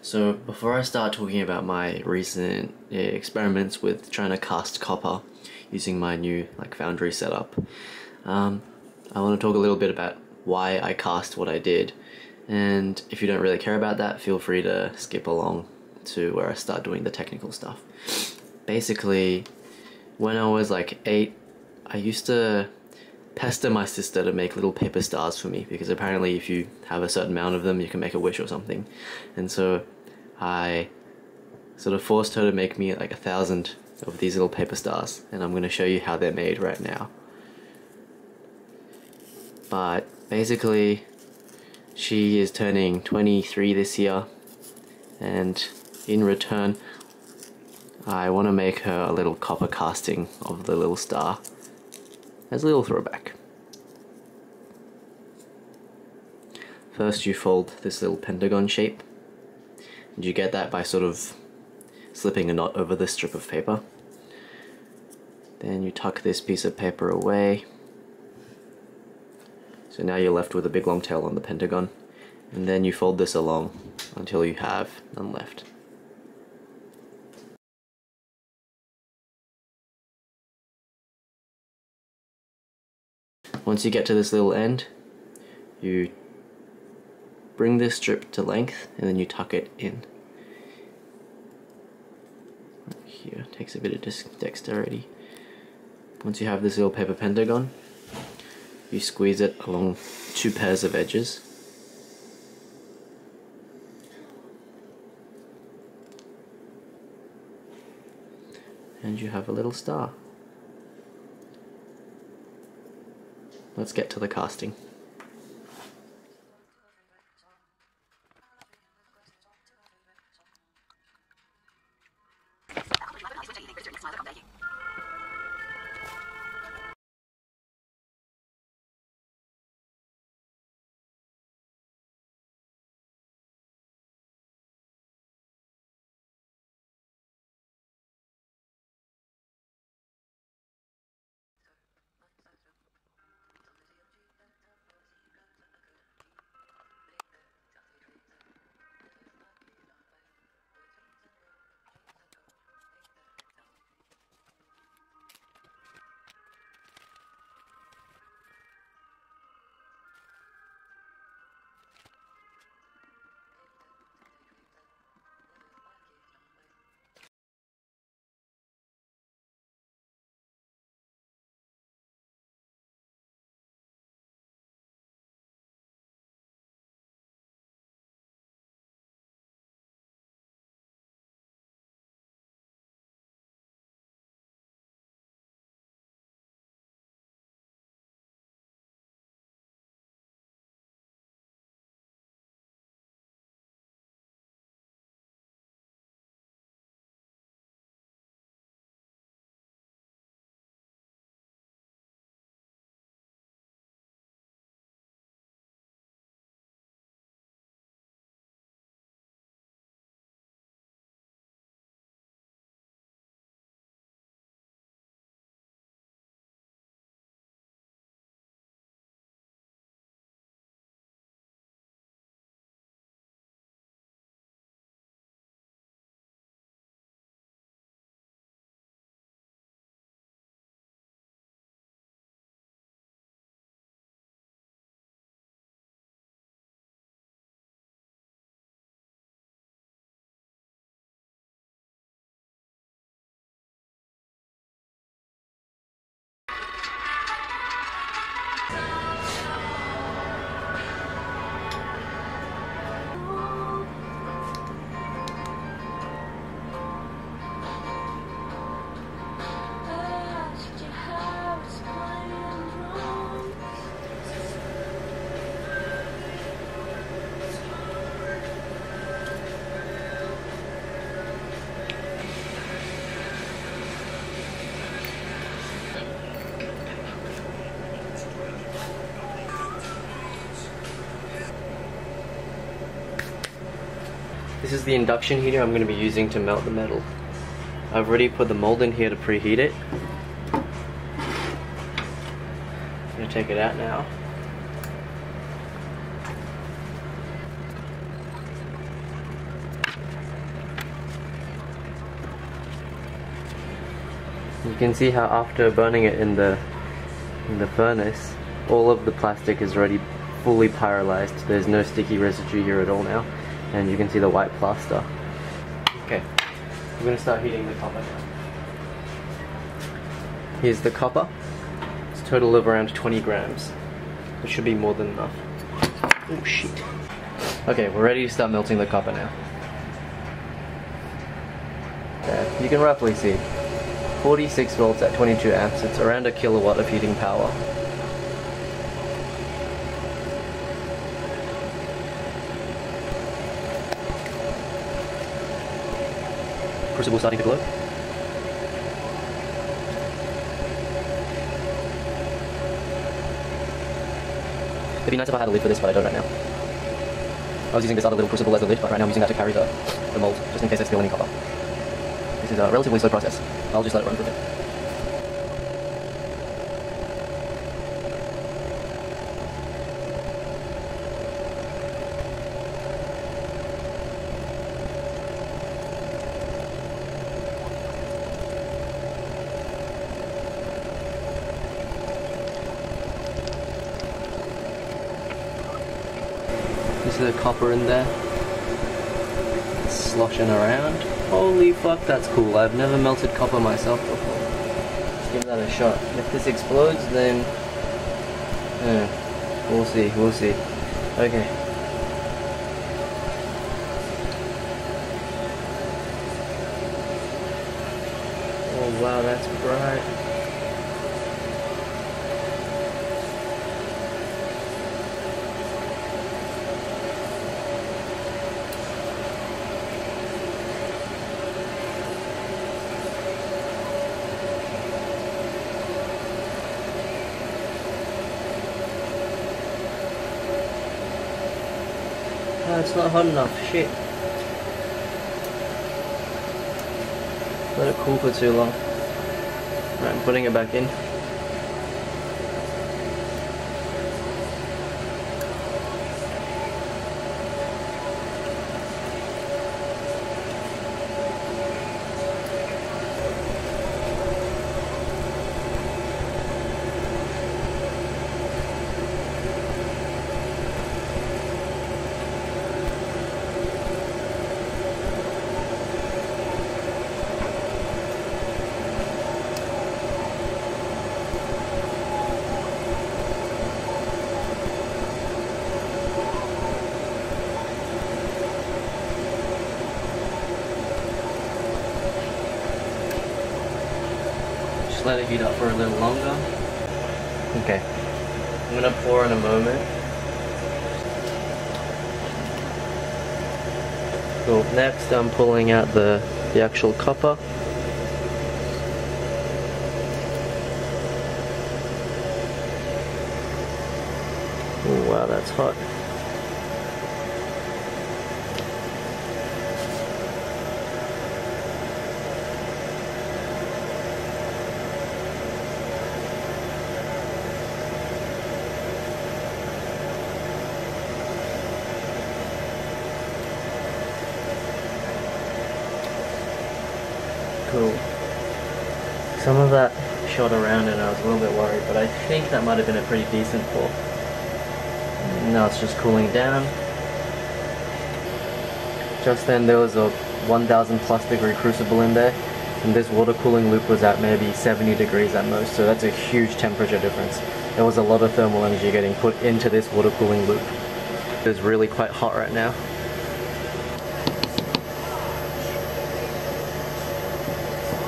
So before I start talking about my recent experiments with trying to cast copper using my new foundry setup, I want to talk a little bit about why I cast what I did. And if you don't really care about that, feel free to skip along to where I start doing the technical stuff. Basically, when I was like 8, I used to pester my sister to make little paper stars for me, because apparently if you have a certain amount of them you can make a wish or something. And so I sort of forced her to make me like 1,000 of these little paper stars, and I'm going to show you how they're made right now. But basically, she is turning 23 this year, and in return I want to make her a little copper casting of the little star as a little throwback. First you fold this little pentagon shape, and you get that by sort of slipping a knot over this strip of paper. Then you tuck this piece of paper away. So now you're left with a big long tail on the pentagon, and then you fold this along until you have none left. Once you get to this little end, you bring this strip to length and then you tuck it in. Here, takes a bit of dexterity. Once you have this little paper pentagon, you squeeze it along 2 pairs of edges. And you have a little star. Let's get to the casting. This is the induction heater I'm going to be using to melt the metal. I've already put the mold in here to preheat it. I'm going to take it out now. You can see how after burning it in the furnace, all of the plastic is already fully pyrolyzed. There's no sticky residue here at all now, and you can see the white plaster. Okay, we're going to start heating the copper now. Here's the copper. It's a total of around 20 grams. It should be more than enough. Oh shit. Okay, we're ready to start melting the copper now. Okay, you can roughly see 46 volts at 22 amps. It's around a kilowatt of heating power. Crucible starting to glow. It'd be nice if I had a lid for this, but I don't right now. I was using this other little crucible as a lid, but right now I'm using that to carry the mold, just in case I spill any copper. This is a relatively slow process. I'll just let it run for a bit. This is the copper in there. It's sloshing around. Holy fuck, that's cool. I've never melted copper myself before. Let's give that a shot. If this explodes, then we'll see, we'll see. Okay. Oh wow, that's bright. Oh, it's not hot enough, shit. Let it cool for too long. Right, I'm putting it back in. Let it heat up for a little longer. Okay, I'm gonna pour in a moment. Cool. Next, I'm pulling out the actual copper. Oh wow, that's hot. Cool. Some of that shot around and I was a little bit worried, but I think that might have been a pretty decent pour. Now it's just cooling down. Just then there was a 1000 plus degree crucible in there, and this water cooling loop was at maybe 70 degrees at most, so that's a huge temperature difference. There was a lot of thermal energy getting put into this water cooling loop. It's really quite hot right now.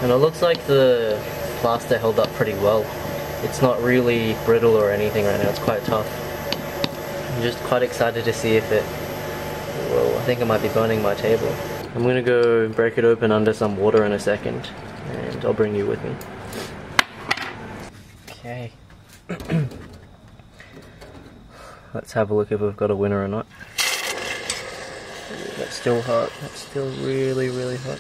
And it looks like the plaster held up pretty well. It's not really brittle or anything right now, it's quite tough. I'm just quite excited to see if it... Well, I think I might be burning my table. I'm gonna go break it open under some water in a second, and I'll bring you with me. Okay. Let's have a look if we've got a winner or not. That's still hot, that's still really, really hot.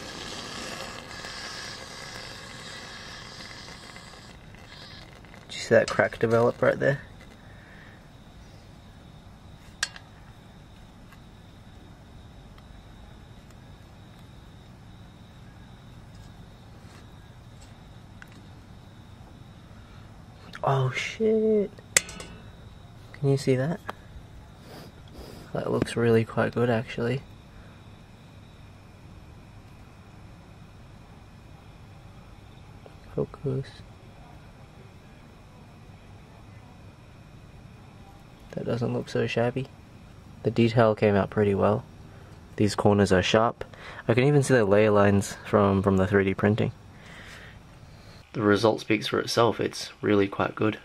See that crack develop right there? Oh shit! Can you see that? That looks really quite good actually. Focus. That doesn't look so shabby. The detail came out pretty well. These corners are sharp. I can even see the layer lines from the 3D printing. The result speaks for itself, it's really quite good.